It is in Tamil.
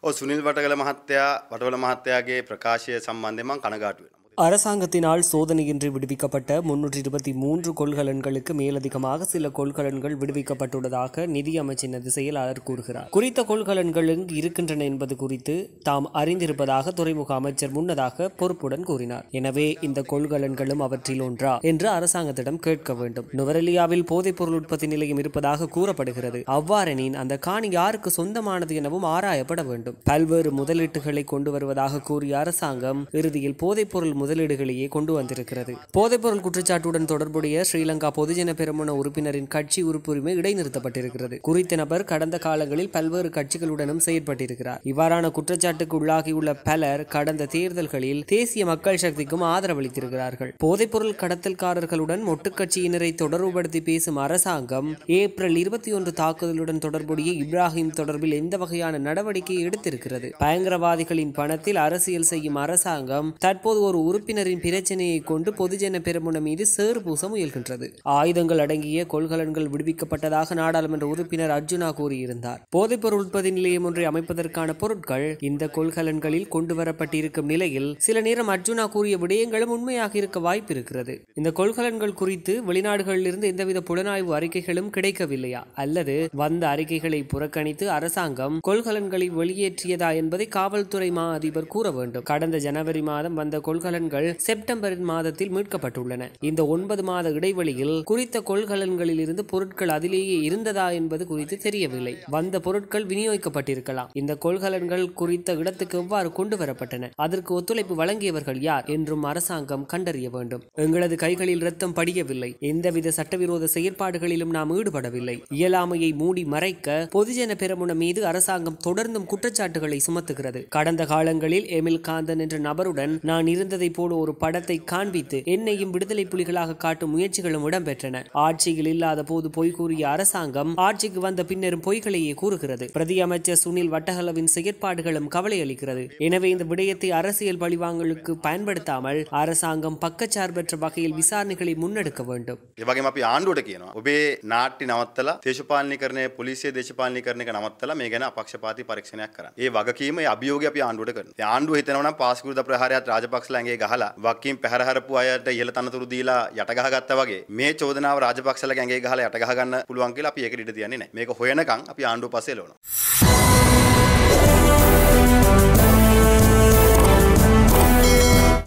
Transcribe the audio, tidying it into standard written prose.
ඔව් සුනිල් වටවල මහත්තයාගේ ප්‍රකාශය සම්බන්ධයෙන් මම කනගාටු වෙනවා. அரசாங்கத்தினால் சோதனையின்றி விடுவிக்கப்பட்ட 323 கொள்கலன்களுக்கு மேலதிகமாக சில கொள்கலன்கள் விடுவிக்கப்பட்டுள்ளதாக நிதி அமைச்சின் செயலாளர் கூறுகிறார். குறித்த கொள்கலன்கள் எங்கு இருக்கின்றன என்பது குறித்து தாம் அறிந்திருப்பதாக துறைமுக அமைச்சர் முன்னதாக பொறுப்புடன் கூறினார். எனவே இந்த கொள்கலன்களும் அவற்றில் ஒன்றா என்று அரசாங்கத்திடம் கேட்க வேண்டும். நுவரெலியாவில் போதைப்பொருள் உற்பத்தி நிலையம் இருப்பதாக கூறப்படுகிறது. அவ்வாறெனின் அந்த காணி யாருக்கு சொந்தமானது எனவும் ஆராயப்பட வேண்டும். பல்வேறு முதலீட்டுகளை கொண்டு வருவதாக கூறிய அரசாங்கம் இறுதியில் போதைப்பொருள் முதலீடுகளையே கொண்டு வந்திருக்கிறது. போதைப்பொருள் குற்றச்சாட்டுடன் தொடர்புடைய ஸ்ரீலங்கா பொதுஜன பெரமுன உறுப்பினரின் கட்சி உறுப்புரிமை இடைநிறுத்தப்பட்டிருக்கிறது. குறித்த நபர் கடந்த காலங்களில் பல்வேறு கட்சிகளுடனும் செயற்பட்டிருக்கிறார். இவ்வாறான குற்றச்சாட்டுக்கு உள்ளாகியுள்ள பலர் கடந்த தேர்தல்களில் தேசிய மக்கள் சக்திக்கும் ஆதரவளித்திருக்கிறார்கள். போதைப்பொருள் கடத்தல்காரர்களுடன் மொட்டுக்கட்சியினரை தொடர்புபடுத்தி பேசும் அரசாங்கம் ஏப்ரல் 21 தாக்குதலுடன் தொடர்புடைய இப்ராஹிம் தொடர்பில் எந்த வகையான நடவடிக்கை எடுத்திருக்கிறது? பயங்கரவாதிகளின் பணத்தில் அரசியல் செய்யும் அரசாங்கம் தற்போது ஒரு உறுப்பினரின் பிரச்சனையை கொண்டு பொதுஜன பெரமுன மீது சேறு பூச முயல்கின்றது. ஆயுதங்கள் அடங்கிய கொள்கலன்கள் விடுவிக்கப்பட்டதாக நாடாளுமன்ற உறுப்பினர் அர்ஜுனா கூறியிருந்தார். போதைப்பொருள் உற்பத்தி நிலையம் ஒன்றை அமைப்பதற்கான பொருட்கள் இந்த கொள்கலன்களில் கொண்டு வரப்பட்டிருக்கும் நிலையில் சில நேரம் அர்ஜுனா கூறிய விடயங்களும் உண்மையாக இருக்க வாய்ப்பு இருக்கிறது. இந்த கொள்கலன்கள் குறித்து வெளிநாடுகளில் இருந்து எந்தவித புலனாய்வு அறிக்கைகளும் கிடைக்கவில்லையா அல்லது வந்த அறிக்கைகளை புறக்கணித்து அரசாங்கம் கொள்கலன்களை வெளியேற்றியதா என்பதை காவல்துறை மா அதிபர் கூற வேண்டும். கடந்த ஜனவரி மாதம் வந்த கொள்கலன்கள் செப்டம்பர் மாதத்தில் மீட்கப்பட்டுள்ளன. இந்த 9 மாத இடைவெளியில் குறித்த கொள்கலன்களில் இருந்து பொருட்கள் அதிலேயே இருந்ததா என்பது குறித்து தெரியவில்லை. வந்த பொருட்கள் விநியோகிக்கப்பட்டிருக்கலாம். இந்த கொள்கலன்கள் குறித்த இடத்துக்கு எவ்வாறு கொண்டு வரப்பட்டன, அதற்கு ஒத்துழைப்பு வழங்கியவர்கள் யார் என்றும் அரசாங்கம் கண்டறிய வேண்டும். எங்களது கைகளில் ரத்தம் படியவில்லை. எந்தவித சட்டவிரோத செயற்பாடுகளிலும் நாம் ஈடுபடவில்லை. இயலாமையை மூடி மறைக்க பொதுஜன பெரமுன மீது அரசாங்கம் தொடர்ந்தும் குற்றச்சாட்டுகளை சுமத்துகிறது. கடந்த காலங்களில் எமில் காந்தன் என்ற நபருடன் நான் இருந்ததை போல ஒரு படத்தை காண்பித்து என்னையும் விடுதலை புலிகளாக காட்டும் முயற்சிகளும் இடம்பெற்றன. ஆட்சியில் இல்லாத போது பொய் கூறிய அரசாங்கம் ஆட்சிக்கு வந்த பின்னரும் பொய்களையே கூறுகிறது. பிரதி அமைச்சர் சுனில் வட்டஹலவின் செயற்பாடுகளும் கவலை அளிக்கிறது. எனவே இந்த விடயத்தை அரசியல் பழிவாங்கலுக்கு பயன்படுத்தாமல் அரசாங்கம் பக்கச்சார்பற்ற வகையில் விசாரணைகளை முன்னெடுக்க வேண்டும். ඒවගේම අපි ආණ්ඩුවට කියනවා ඔබේ නාට්‍ය නවත්තලා දේශපාලනීකරණය පොලිසිය දේශපාලනීකරණය එක නවත්තලා මේ ගැන අපක්ෂපාතී පරීක්ෂණයක් කරන්න. ඒ වගකීම ඒ අභියෝගය අපි ආණ්ඩුවට කරනවා. ඒ ආණ්ඩුව හිතනවා නම් පාස්කෘත ප්‍රහාරයත් රාජපක්ෂලා ඇඟේ ගහලා වකීම් පැහැර හරපු අයට ඉහළ තනතුරු දීලා යට ගහගත්තා වගේ මේ චෝදනාව රාජපක්ෂලාගේ ඇඟේ ගහලා යට ගහ ගන්න පුළුවන් කියලා අපි ඒකට ඉඩ තියන්නේ නැහැ. මේක හොයනකම් අපි ආණ්ඩුව පස්සේ එළවනවා.